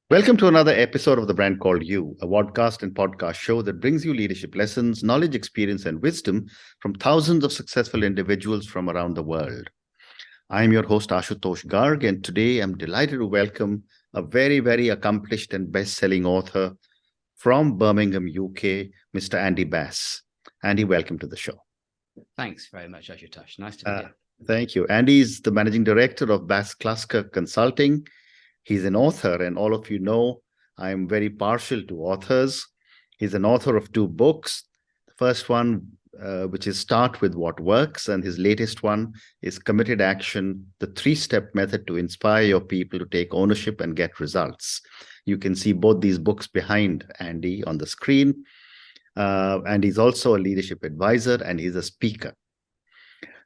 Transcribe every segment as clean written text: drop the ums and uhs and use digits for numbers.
Welcome to another episode of The Brand Called You, a podcast and podcast show that brings you leadership lessons, knowledge, experience, and wisdom from thousands of successful individuals from around the world. I am your host, Ashutosh Garg, and today I'm delighted to welcome a very, very accomplished and best-selling author from Birmingham, UK, Mr. Andy Bass. Andy, welcome to the show. Thanks very much, Ashutosh. Nice to be here. Thank you. Andy is the managing director of BassClusker Consulting. He's an author, and all of you know I am very partial to authors. He's an author of 2 books. The first one, which is Start With What Works, and his latest one is Committed Action, the 3-step method to inspire your people to take ownership and get results. You can see both these books behind Andy on the screen. And he's also a leadership advisor, and he's a speaker.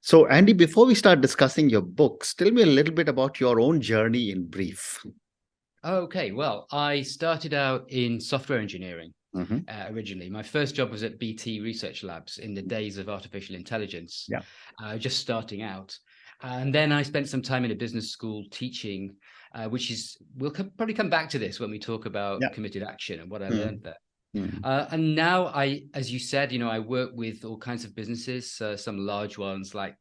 So, Andy, before we start discussing your books, tell me a little bit about your own journey in brief. Okay, well, I started out in software engineering originally. My first job was at BT Research Labs in the days of artificial intelligence, just starting out. And then I spent some time in a business school teaching, which is, we'll probably come back to this when we talk about committed action and what I learned there. And now as you said, I work with all kinds of businesses, some large ones like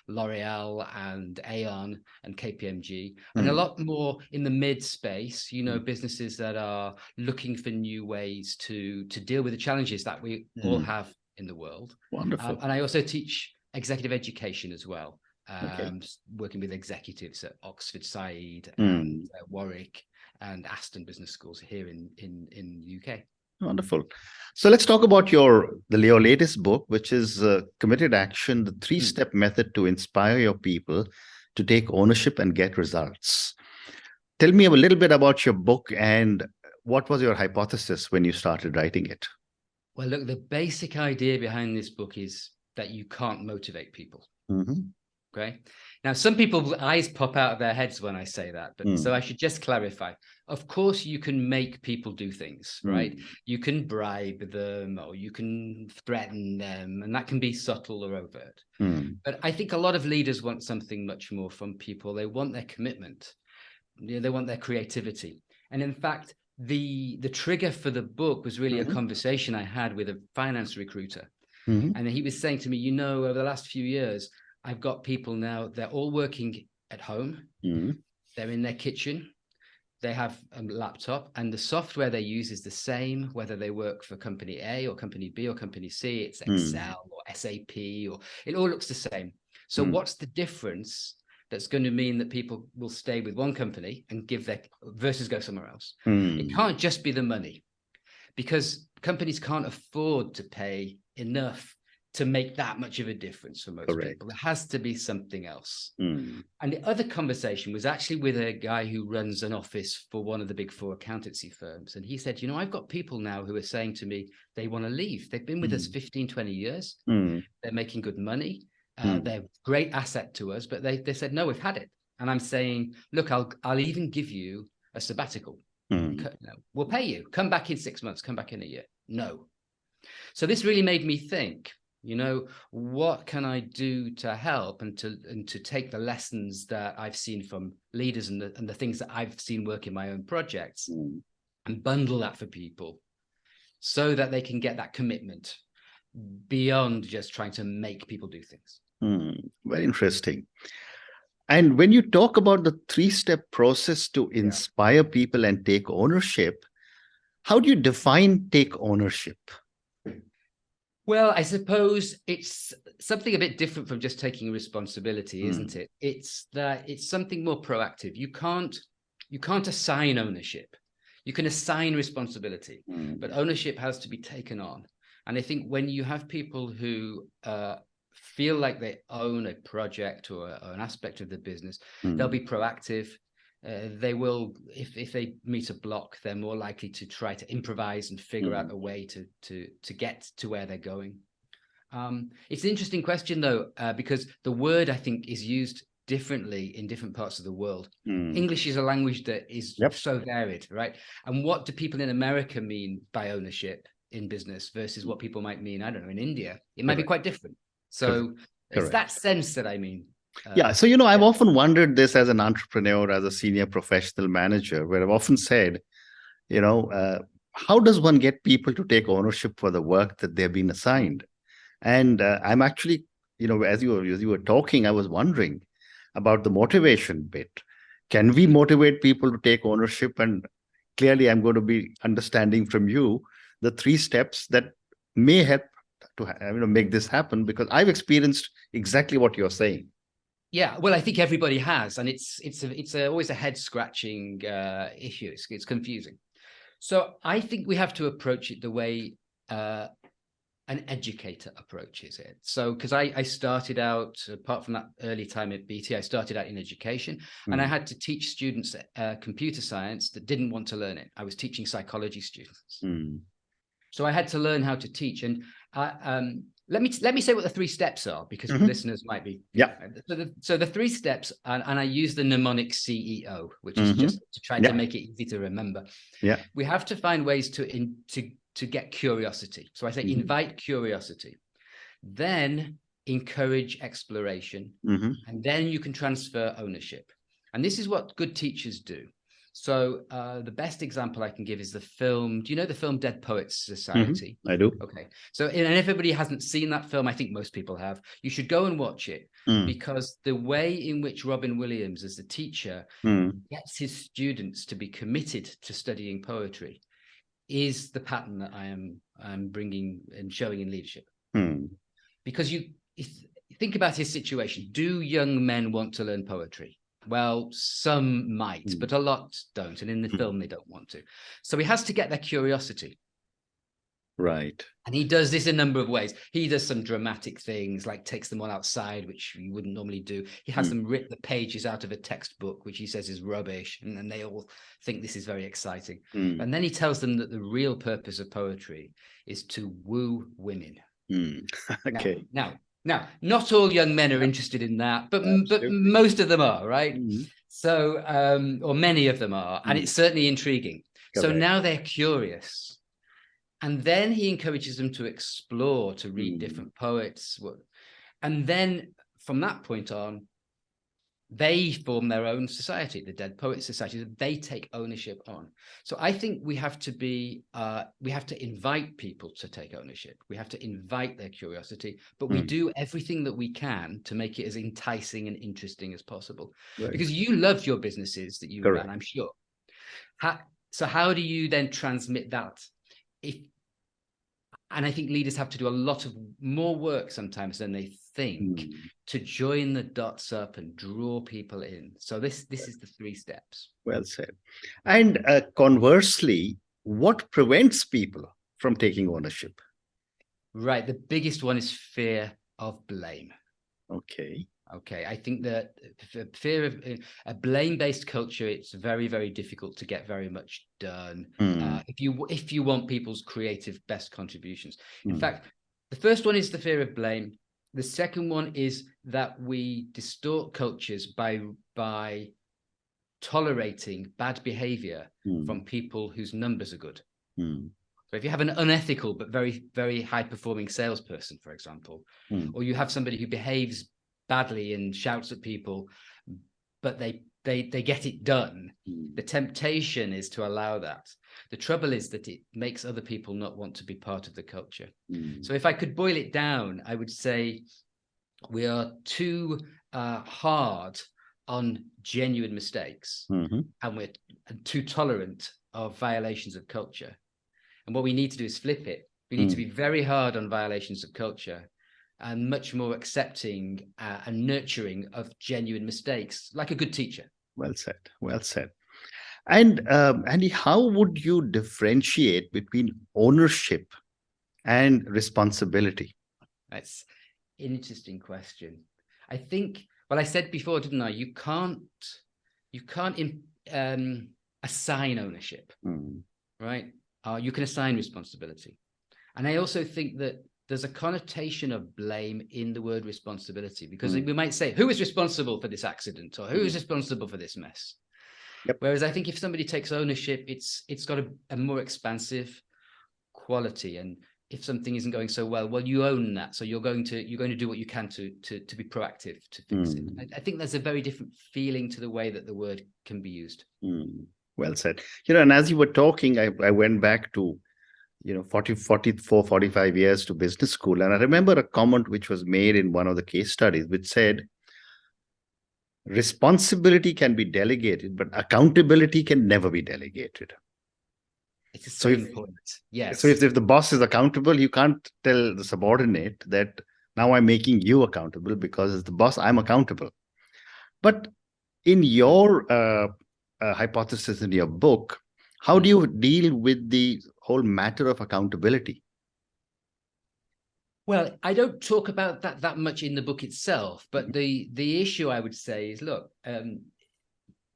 L'Oreal and Aon and KPMG, and a lot more in the mid space, businesses that are looking for new ways to deal with the challenges that we all have in the world. Wonderful. And I also teach executive education as well, working with executives at Oxford Said and Warwick and Aston Business Schools here in the UK. Wonderful. So let's talk about your latest book, which is Committed Action, the 3-step method to inspire your people to take ownership and get results. Tell me a little bit about your book and what was your hypothesis when you started writing it? Well, look, the basic idea behind this book is that you can't motivate people. Okay. Now, some people's eyes pop out of their heads when I say that, but so I should just clarify. Of course, you can make people do things, right? You can bribe them or you can threaten them, and that can be subtle or overt. But I think a lot of leaders want something much more from people. They want their commitment. They want their creativity. And in fact, the trigger for the book was really a conversation I had with a finance recruiter. And he was saying to me, over the last few years, I've got people now, they're all working at home. They're in their kitchen. They have a laptop, and the software they use is the same, whether they work for company A or company B or company C. It's Excel or SAP, or it all looks the same. So what's the difference that's going to mean that people will stay with one company and versus go somewhere else? It can't just be the money, because companies can't afford to pay enough to make that much of a difference for most people. There has to be something else. And the other conversation was actually with a guy who runs an office for one of the big 4 accountancy firms. And he said, I've got people now who are saying to me, they want to leave. They've been with us 15, 20 years. They're making good money. They're a great asset to us, but they said, no, we've had it. And I'm saying, look, I'll even give you a sabbatical. No, we'll pay you. Come back in 6 months, come back in a year. No. So this really made me think, what can I do to help and to take the lessons that I've seen from leaders and the things that I've seen work in my own projects and bundle that for people so that they can get that commitment beyond just trying to make people do things. Very interesting. And when you talk about the 3-step process to inspire people and take ownership, how do you define take ownership? Well, I suppose it's something a bit different from just taking responsibility, isn't it? It's that it's something more proactive. You can't assign ownership. You can assign responsibility, but ownership has to be taken on. And I think when you have people who feel like they own a project or an aspect of the business, they'll be proactive. They will, if they meet a block, they're more likely to try to improvise and figure out a way to get to where they're going. It's an interesting question, though, because the word, I think, is used differently in different parts of the world. English is a language that is so varied, right? And what do people in America mean by ownership in business versus what people might mean, I don't know, in India? It might be quite different. So it's that sense that I mean. Yeah. So, I've often wondered this as an entrepreneur, as a senior professional manager, where I've often said, how does one get people to take ownership for the work that they've been assigned? And I'm actually, as you were talking, I was wondering about the motivation bit. Can we motivate people to take ownership? And clearly, I'm going to be understanding from you the 3 steps that may help to make this happen, because I've experienced exactly what you're saying. Yeah, well, I think everybody has, and it's always a head scratching issue. It's confusing. So I think we have to approach it the way an educator approaches it. So, because I started out, apart from that early time at BT, I started out in education, and I had to teach students computer science that didn't want to learn it. I was teaching psychology students. So I had to learn how to teach. And let me say what the 3 steps are, because listeners might be. So the 3 steps, and I use the mnemonic CEO, which is just to try to make it easy to remember. Yeah. We have to find ways to get curiosity. So I say invite curiosity, then encourage exploration, and then you can transfer ownership. And this is what good teachers do. So the best example I can give is the film. Do you know the film Dead Poets Society? I do. Okay. So, and if everybody hasn't seen that film, I think most people have. You should go and watch it, because the way in which Robin Williams, as the teacher, gets his students to be committed to studying poetry is the pattern that I'm bringing and showing in leadership. Because you think about his situation. Do young men want to learn poetry? Well, some might, but a lot don't. And in the film, they don't want to. So he has to get their curiosity. Right. And he does this in a number of ways. He does some dramatic things, like takes them all outside, which you wouldn't normally do. He has them rip the pages out of a textbook, which he says is rubbish. And then they all think this is very exciting. And then he tells them that the real purpose of poetry is to woo women. Okay. Now, not all young men are interested in that, but most of them are, right? So, or many of them are, and it's certainly intriguing. Correct. So now they're curious. And then he encourages them to explore, to read different poets. And then from that point on, they form their own society, the Dead Poets Society, that they take ownership on. So I think we have to invite people to take ownership. We have to invite their curiosity, but we do everything that we can to make it as enticing and interesting as possible. Right. Because you loved your businesses that you ran, I'm sure. So how do you then transmit that? And I think leaders have to do a lot of more work sometimes than they think to join the dots up and draw people in. So this is the 3 steps. Well said. And conversely, what prevents people from taking ownership? Right. The biggest one is fear of blame. Okay. I think that fear of a blame-based culture, it's very, very difficult to get very much done if you want people's creative best contributions. In fact, the first one is the fear of blame. The second one is that we distort cultures by tolerating bad behavior from people whose numbers are good. So if you have an unethical but very, very high-performing salesperson, for example, or you have somebody who behaves badly and shouts at people, but they get it done. The temptation is to allow that. The trouble is that it makes other people not want to be part of the culture. So if I could boil it down, I would say we are too hard on genuine mistakes, and we're too tolerant of violations of culture. And what we need to do is flip it. We need to be very hard on violations of culture and much more accepting and nurturing of genuine mistakes, like a good teacher. Well said. Well said. And Andy, how would you differentiate between ownership and responsibility? That's an interesting question. I think, well, I said before, didn't I? You can't assign ownership, right? You can assign responsibility. And I also think that there's a connotation of blame in the word responsibility, because we might say, who is responsible for this accident, or who is responsible for this mess? Yep. Whereas I think if somebody takes ownership, it's got a more expansive quality. And if something isn't going so well, well, you own that. So you're going to do what you can to be proactive to fix it. I think there's a very different feeling to the way that the word can be used. Well said. And as you were talking, I went back to 45 years to business school. And I remember a comment which was made in one of the case studies, which said, responsibility can be delegated, but accountability can never be delegated. It's so important. Yes. So if the boss is accountable, you can't tell the subordinate that now I'm making you accountable, because as the boss, I'm accountable. But in your hypothesis in your book, how do you deal with the whole matter of accountability? Well, I don't talk about that much in the book itself, but the issue I would say is, look,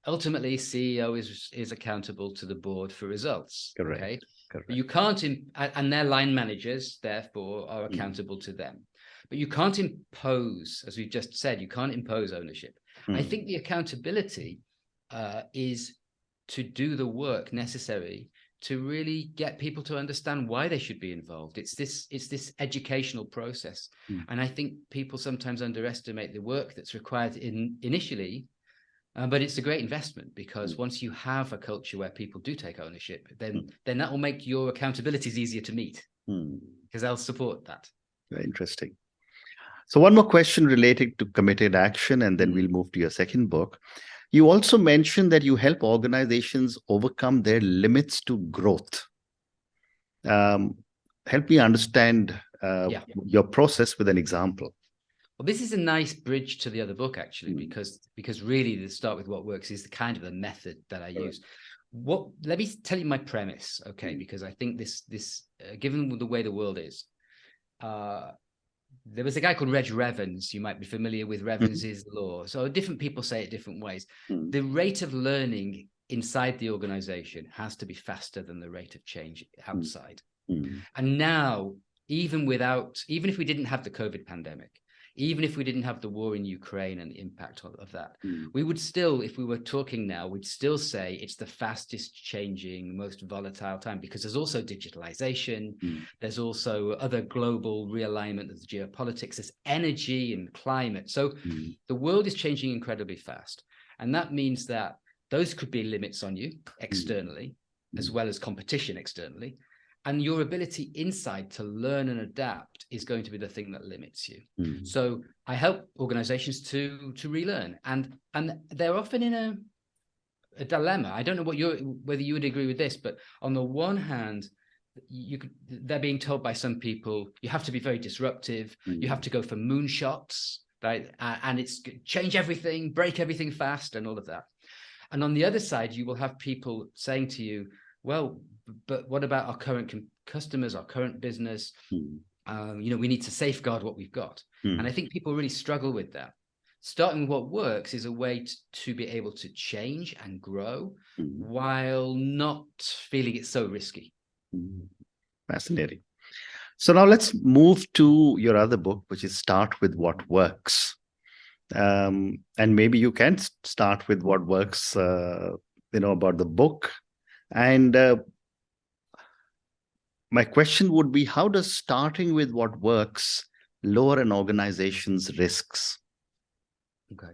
ultimately CEO is accountable to the board for results. Correct. Okay? Correct. But you can't, and their line managers therefore are accountable to them. But you can't impose, as we've just said, you can't impose ownership. I think the accountability is to do the work necessary to really get people to understand why they should be involved. It's this educational process. And I think people sometimes underestimate the work that's required initially, but it's a great investment, because once you have a culture where people do take ownership, then that will make your accountabilities easier to meet, because they'll support that. Very interesting. So one more question related to committed action, and then we'll move to your second book. You also mentioned that you help organizations overcome their limits to growth. Help me understand your process with an example. Well, this is a nice bridge to the other book, actually, because really to start with what works is the kind of the method that I use. Let me tell you my premise, okay? Because I think this given the way the world is, there was a guy called Reg Revens. You might be familiar with Revens's law. So different people say it different ways. The rate of learning inside the organization has to be faster than the rate of change outside. And now, even if we didn't have the COVID pandemic, even if we didn't have the war in Ukraine and the impact of that, we would still, if we were talking now, we'd still say it's the fastest changing, most volatile time, because there's also digitalization, there's also other global realignment, there's geopolitics, there's energy and climate. So the world is changing incredibly fast. And that means that those could be limits on you externally, as well as competition externally. And your ability inside to learn and adapt is going to be the thing that limits you. So I help organizations to relearn, and they're often in a dilemma. I don't know whether you would agree with this, but on the one hand, they're being told by some people, you have to be very disruptive, you have to go for moonshots, right? And it's change everything, break everything fast, and all of that. And on the other side, you will have people saying to you, well, but what about our current customers, our current business? We need to safeguard what we've got. And I think people really struggle with that. Starting with what works is a way to be able to change and grow while not feeling it's so risky. Fascinating. So now let's move to your other book, which is Start with What Works. And maybe you can start with what works, about the book. And my question would be, how does starting with what works lower an organization's risks? Okay.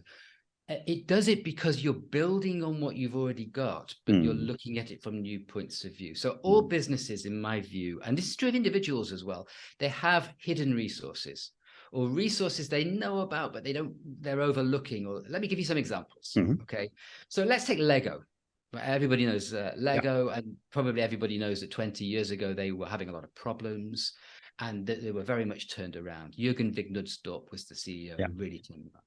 It does it because you're building on what you've already got, but you're looking at it from new points of view. So all businesses, in my view, and this is true of individuals as well, they have hidden resources or resources they know about, but they're overlooking. Or let me give you some examples. Okay. So let's take Lego. Everybody knows Lego, and probably everybody knows that 20 years ago, they were having a lot of problems and that they were very much turned around. Jürgen Wignudsdorp was the CEO who really turned them around.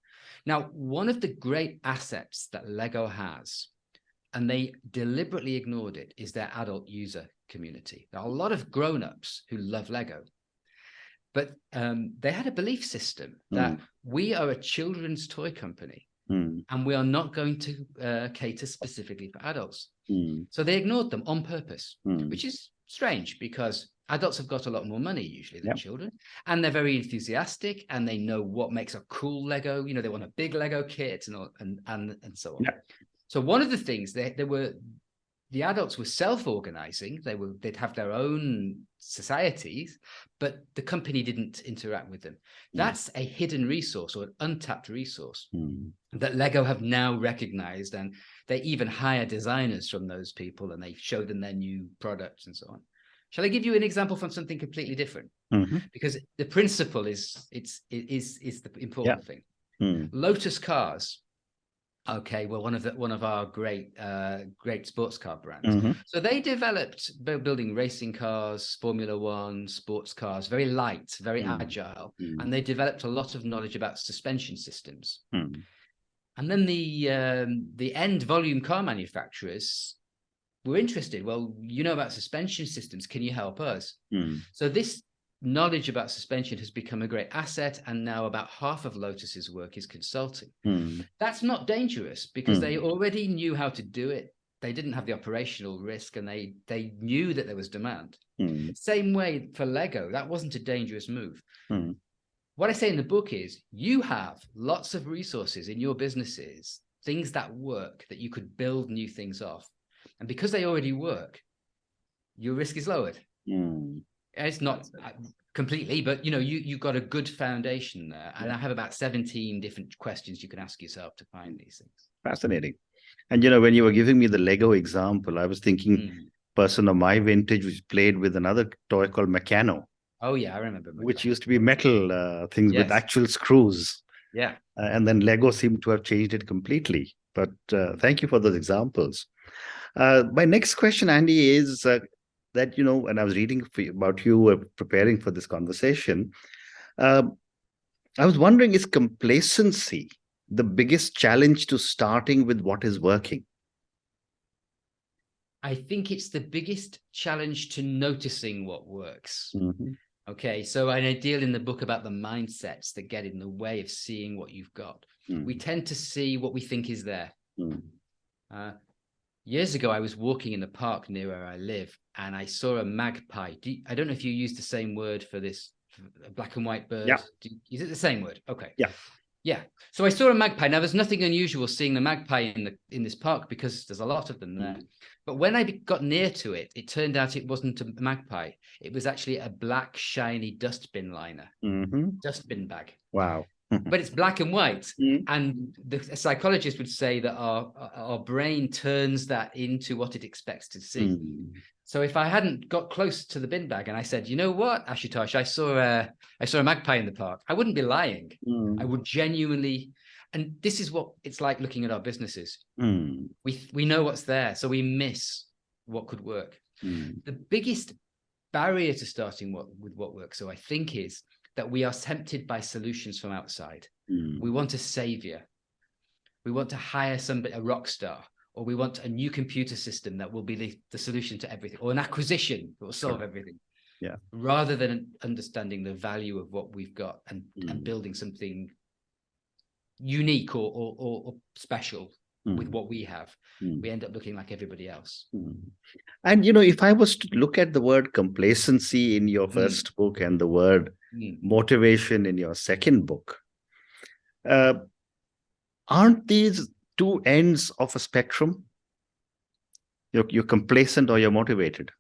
Now, one of the great assets that Lego has, and they deliberately ignored it, is their adult user community. There are a lot of grown-ups who love Lego, but they had a belief system that we are a children's toy company. And we are not going to cater specifically for adults. So they ignored them on purpose, which is strange because adults have got a lot more money usually than children. And they're very enthusiastic and they know what makes a cool Lego. They want a big Lego kit and so on. So one of the things, they were the adults were self-organizing. They'd have their own societies, but the company didn't interact with them. That's a hidden resource or an untapped resource that Lego have now recognized, and they even hire designers from those people, and they show them their new products and so on. Shall I give you an example from something completely different? Because the principle is the important thing. Lotus Cars. Okay, well, one of our great sports car brands. So they developed building racing cars, Formula One, sports cars, very light, very agile, and they developed a lot of knowledge about suspension systems. And then the end volume car manufacturers were interested. Well, you know about suspension systems. Can you help us? So this knowledge about suspension has become a great asset, and now about half of Lotus's work is consulting. That's not dangerous because they already knew how to do it. They didn't have the operational risk, and they knew that there was demand. Same way for Lego, that wasn't a dangerous move. What I say in the book is you have lots of resources in your businesses, things that work, that you could build new things off. And because they already work, your risk is lowered. It's not completely, but you've got a good foundation there. And I have about 17 different questions you can ask yourself to find these things. Fascinating. And when you were giving me the Lego example, I was thinking person of my vintage which played with another toy called Meccano. Oh yeah, I remember. Which used to be metal things with actual screws. Yeah. And then Lego seemed to have changed it completely. But thank you for those examples. My next question, Andy, is that, when I was reading about you preparing for this conversation, I was wondering, is complacency the biggest challenge to starting with what is working? I think it's the biggest challenge to noticing what works. Okay, so I deal in the book about the mindsets that get in the way of seeing what you've got. We tend to see what we think is there. Years ago, I was walking in the park near where I live, and I saw a magpie. I don't know if you use the same word for this, a black and white bird. Yeah. Is it the same word? Okay. Yeah. Yeah. So I saw a magpie. Now, there's nothing unusual seeing the magpie in this park because there's a lot of them there. But when I got near to it, it turned out it wasn't a magpie. It was actually a black, shiny dustbin liner, dustbin bag. Wow. But it's black and white. And the psychologist would say that our brain turns that into what it expects to see. So if I hadn't got close to the bin bag and I said, you know what, Ashutosh, I saw a magpie in the park, I wouldn't be lying. I would genuinely, and this is what it's like looking at our businesses. We know what's there, so we miss what could work. The biggest barrier to starting with what works, so I think, is that we are tempted by solutions from outside. We want a savior. We want to hire somebody, a rock star, or we want a new computer system that will be the solution to everything, or an acquisition that will solve everything. Yeah. Rather than understanding the value of what we've got and building something unique or special with what we have, we end up looking like everybody else. And, if I was to look at the word complacency in your first book and the word motivation in your second book, aren't these two ends of a spectrum? You're complacent or you're motivated.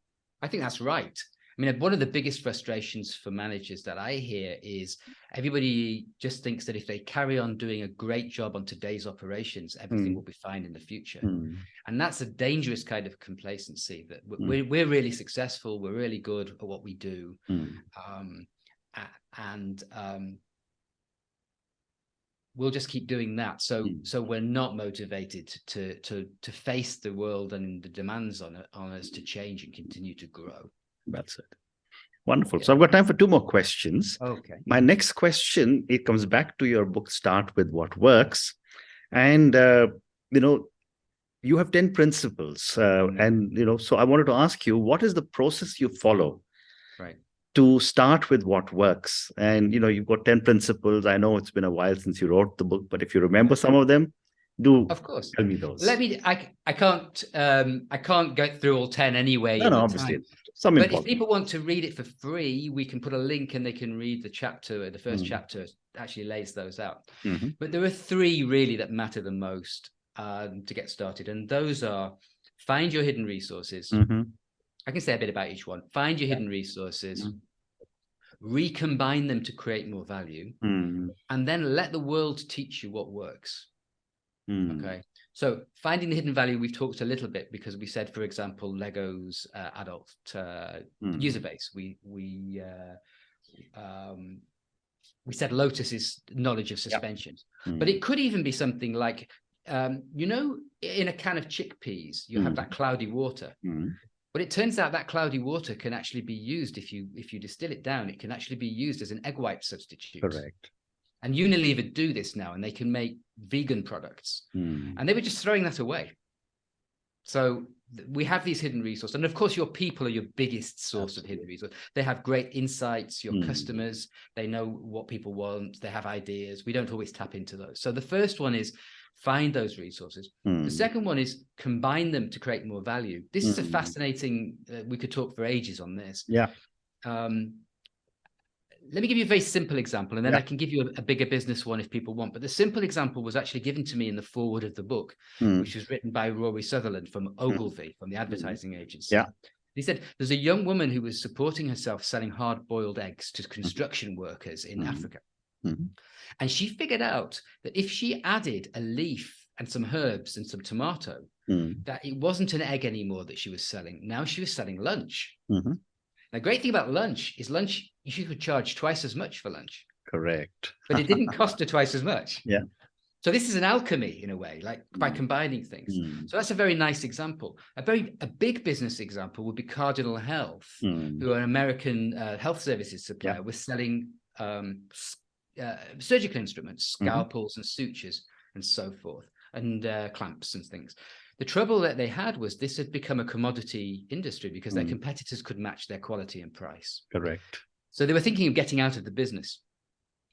I think that's right. I mean, one of the biggest frustrations for managers that I hear is everybody just thinks that if they carry on doing a great job on today's operations, everything will be fine in the future. And that's a dangerous kind of complacency, that we're really successful, we're really good at what we do. We'll just keep doing that. So we're not motivated to face the world and the demands on us to change and continue to grow. That's it. Wonderful. Yeah. So I've got time for two more questions. Okay. My next question, it comes back to your book, Start With What Works. And, you have 10 principles. So I wanted to ask you, what is the process you follow to start with what works? And, you've got 10 principles. I know it's been a while since you wrote the book, but if you remember some of them, of course, tell me those. I can't go through all 10 anyway. No, obviously. But if people want to read it for free, we can put a link and they can read the chapter. The first chapter actually lays those out. But there are 3 really that matter the most to get started. And those are, find your hidden resources. I can say a bit about each one. Find your hidden resources, recombine them to create more value, and then let the world teach you what works. Okay. So finding the hidden value, we've talked a little bit because we said, for example, Lego's adult user base. We said Lotus's knowledge of suspensions, but it could even be something like, you know, in a can of chickpeas, you have that cloudy water. But it turns out that cloudy water can actually be used, if you distill it down, it can actually be used as an egg white substitute. Correct. And Unilever do this now, and they can make vegan products. And they were just throwing that away. So we have these hidden resources. And of course, your people are your biggest source of hidden resources. They have great insights, your customers, they know what people want, they have ideas. We don't always tap into those. So the first one is find those resources. The second one is combine them to create more value. This is a fascinating, we could talk for ages on this. Let me give you a very simple example, and then I can give you a bigger business one if people want. But the simple example was actually given to me in the foreword of the book, which was written by Rory Sutherland from Ogilvy, from the advertising agency. He said, there's a young woman who was supporting herself selling hard-boiled eggs to construction workers in Africa. And she figured out that if she added a leaf and some herbs and some tomato, that it wasn't an egg anymore that she was selling. Now she was selling lunch. The great thing about lunch is you could charge twice as much for lunch. Correct. But it didn't cost her twice as much. So this is an alchemy in a way, like by combining things. So that's a very nice example. A big business example would be Cardinal Health, who are an American health services supplier, was selling surgical instruments, scalpels and sutures and so forth, and clamps and things. The trouble that they had was this had become a commodity industry because their competitors could match their quality and price. Correct. So they were thinking of getting out of the business.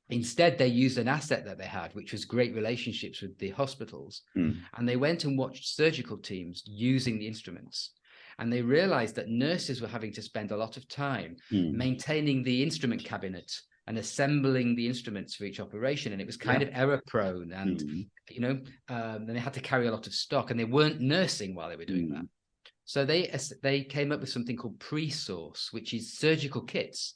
Instead, they used an asset that they had, which was great relationships with the hospitals. And they went and watched surgical teams using the instruments. And they realized that nurses were having to spend a lot of time maintaining the instrument cabinet and assembling the instruments for each operation. And it was kind of error prone. And, you know, then they had to carry a lot of stock, and they weren't nursing while they were doing that. So they came up with something called pre-source, which is surgical kits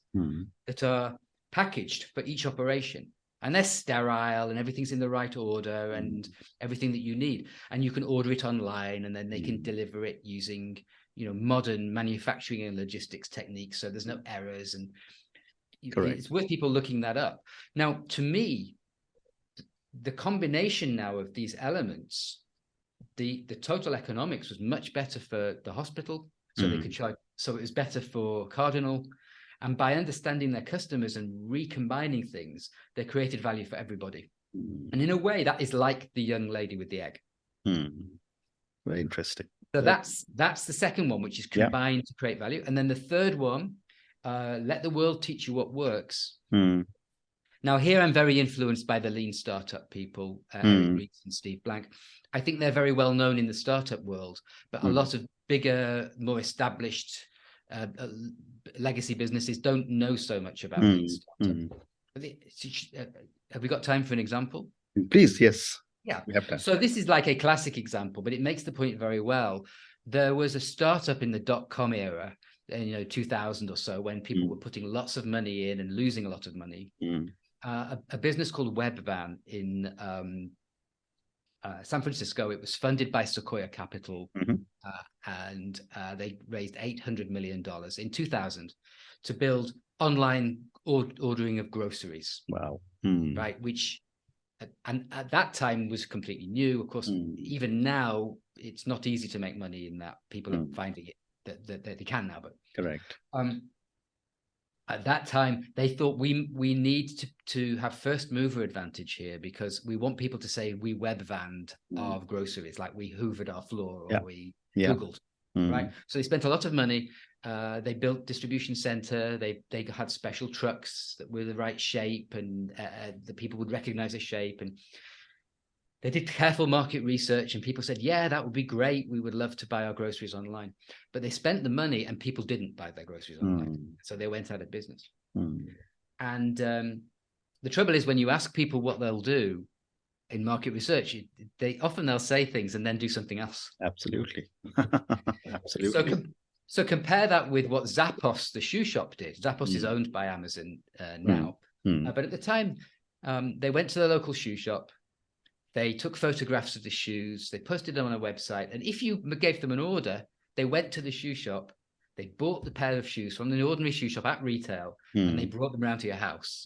that are packaged for each operation. And they're sterile and everything's in the right order and everything that you need. And you can order it online, and then they can deliver it using, you know, modern manufacturing and logistics techniques. So there's no errors, and it's worth people looking that up. Now, to me, the combination now of these elements, the total economics was much better for the hospital. So they could charge. So it was better for Cardinal. And by understanding their customers and recombining things, they created value for everybody. And in a way, that is like the young lady with the egg. Very interesting. So that's the second one, which is combine to create value. And then the third one, let the world teach you what works. Now, here I'm very influenced by the lean startup people, Eric Ries and Steve Blank. I think they're very well known in the startup world, but a lot of bigger, more established legacy businesses don't know so much about lean startup. Have we got time for an example? Please, yes. Yeah. So this is like a classic example, but it makes the point very well. There was a startup in the .com era, 2000 or so, when people were putting lots of money in and losing a lot of money. A business called Webvan in San Francisco. It was funded by Sequoia Capital, and they raised $800 million in 2000 to build online ordering of groceries. Wow. Right, which and at that time was completely new. Of course, even now it's not easy to make money in that. People are finding it that they can now, but correct. At that time, they thought we need to have first mover advantage here, because we want people to say we web-vanned our groceries, like we hoovered our floor or we Googled, right? So they spent a lot of money. They built distribution center. They had special trucks that were the right shape, and the people would recognize the shape. And they did careful market research, and people said, yeah, that would be great. We would love to buy our groceries online. But they spent the money and people didn't buy their groceries online. So they went out of business. And the trouble is, when you ask people what they'll do, in market research, they'll say things and then do something else. Absolutely. Absolutely. So compare that with what Zappos, the shoe shop, did. Zappos is owned by Amazon now. But at the time, they went to the local shoe shop. They took photographs of the shoes. They posted them on a website. And if you gave them an order, they went to the shoe shop. They bought the pair of shoes from the ordinary shoe shop at retail, and they brought them around to your house.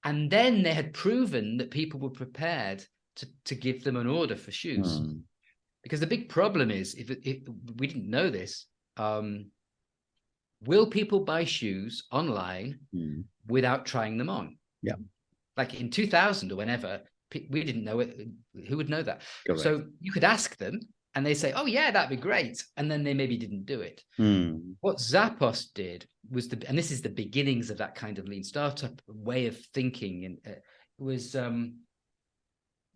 And then they had proven that people were prepared to give them an order for shoes. Because the big problem is, if we didn't know this, will people buy shoes online without trying them on? Yeah. Like in 2000 or whenever, we didn't know it. Who would know that? Correct. So you could ask them and they say, oh yeah, that'd be great. And then they maybe didn't do it. What Zappos did was, and this is the beginnings of that kind of lean startup way of thinking, and was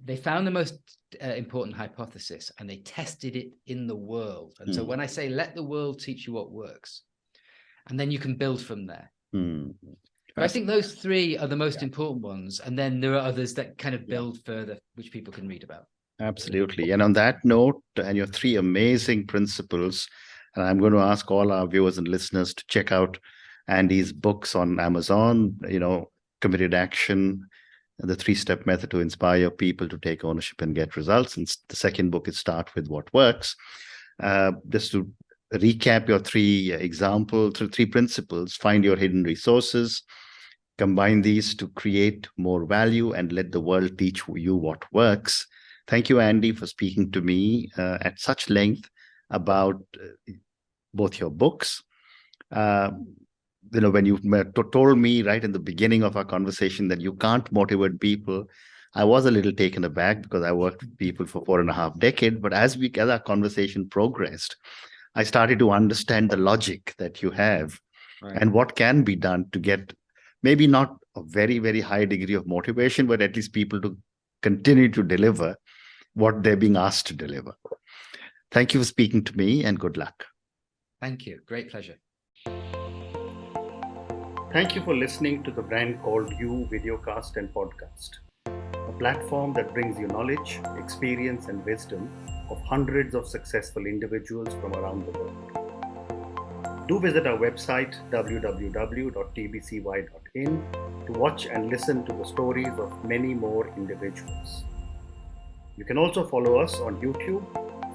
they found the most important hypothesis and they tested it in the world. And so when I say, let the world teach you what works, and then you can build from there. But I think those three are the most important ones. And then there are others that kind of build further, which people can read about. Absolutely. And on that note, and your three amazing principles, and I'm going to ask all our viewers and listeners to check out Andy's books on Amazon, Committed Action, the 3-step method to inspire people to take ownership and get results. And the second book is Start with What Works. Just to recap your three principles: find your hidden resources, combine these to create more value, and let the world teach you what works. Thank you, Andy, for speaking to me at such length about both your books. When you told me right in the beginning of our conversation that you can't motivate people, I was a little taken aback because I worked with people for 4.5 decades. But as our conversation progressed, I started to understand the logic that you have and what can be done to get maybe not a very, very high degree of motivation, but at least people to continue to deliver what they're being asked to deliver. Thank you for speaking to me, and good luck. Thank you. Great pleasure. Thank you for listening to the Brand Called You videocast and podcast, a platform that brings you knowledge, experience, and wisdom of hundreds of successful individuals from around the world. Do visit our website www.tbcy.in to watch and listen to the stories of many more individuals. You can also follow us on YouTube,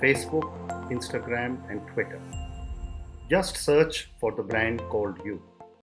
Facebook, Instagram, and Twitter. Just search for the Brand Called You.